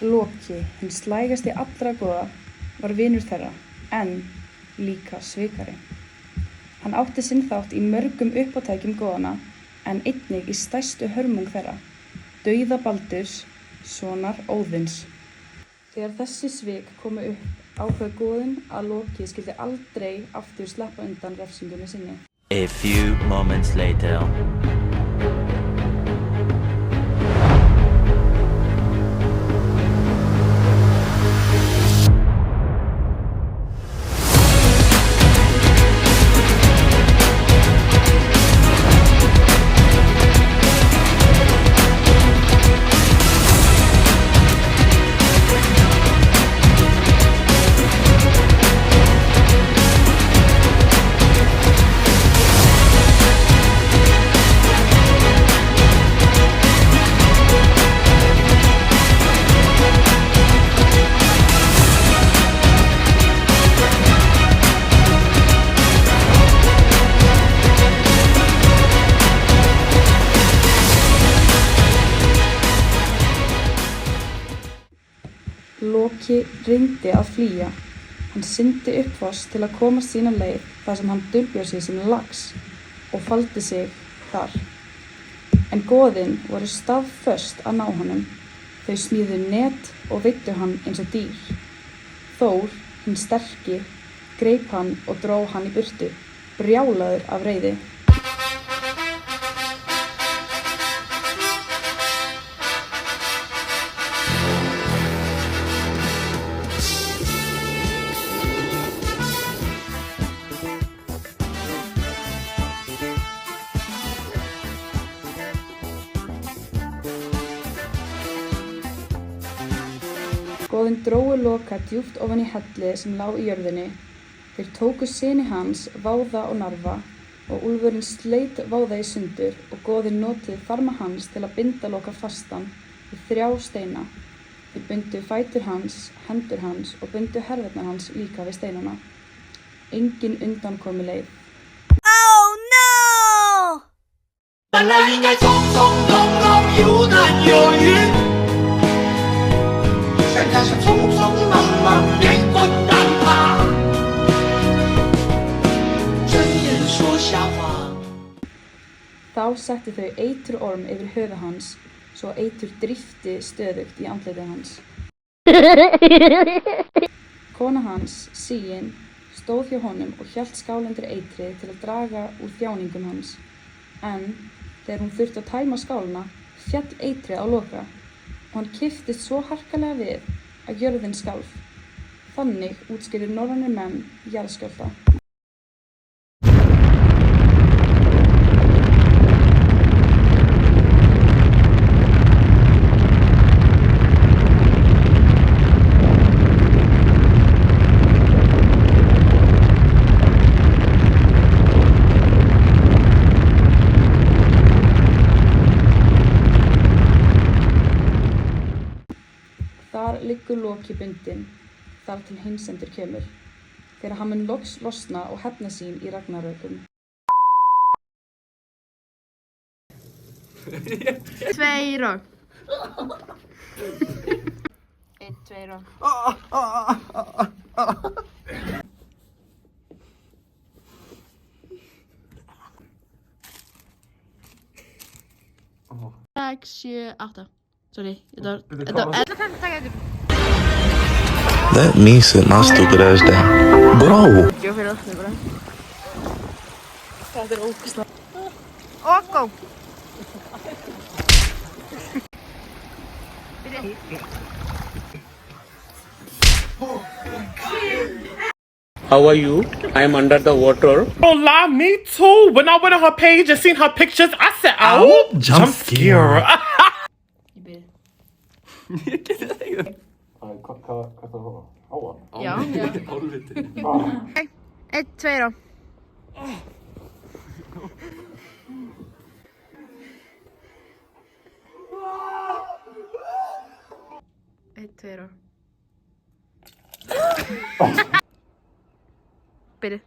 Loki, hinn slægasti allra goða, var vinur þeirra, en líka svikari. Hann átti sinn þátt í mörgum uppátækjum goðanna, en einnig í stærstu hörmung þeirra, dauða Baldurs, sonar Óðins. Þegar þessi svik komu upp, ákvað goðinn að Loki skyldi aldrei aftur sleppa undan refsingunni sinni. A few moments later. Loki reyndi að flýja. Hann syndi upp foss til að komast sína leið þar sem hann dulbjó sig sem lax og faldi sig þar. En goðin voru staðföst að ná honum. Þau smíðuðu net og veiddu hann eins og dýr. Þór, hinn sterki, greip hann og dró hann í burtu, brjálaður af reiði. Goðin drógu Loka djúpt ofan í helli sem lá í jörðinni. Þeir tóku syni hans, Váða og Narfa, og úlfurinn sleit Váða í sundur og goðin notuðu farma hans til að binda Loka fastan við 3 steina. Þeir bundu fætur hans, hendur hans og bundu herðarnar hans líka við steinana. Engin undankomi leið. Oh no! 本来应该从从容容，有男有女，现在是匆匆忙忙，连滚带爬，睁眼说瞎话。 Þá settu þau eiturorm yfir höfuð hans, svo eitur drífti stöðugt í andlitið hans. Kona hans, Sigyn, stóð hjá honum og hélt skál undir eitrið til að draga úr þjáningum hans. En þegar hún þurfti að tæma skálina, féll eitrið á Loka og hann kipptist svo harkalega við að jörðin skalf. Þannig útskýrðu norrænir menn jarðskjálfta. Þar liggur Loki bundinn, þar til heimsendir kemur, þegar hann mun loks losna og hefna sín í Ragnarökum. 2 rok. 1, 2 rok. Seks, 7, 8. Sorry, Let me sit my stupid ass down. Bro! Þetta ógeðslega. Og go! How are you? I am under the water. Oh, lie, me too. When I went on her page and seen her pictures, I said, "Ow, jump scare." Já, já. 1, 2 rok. 1, 2 rok. Byrju.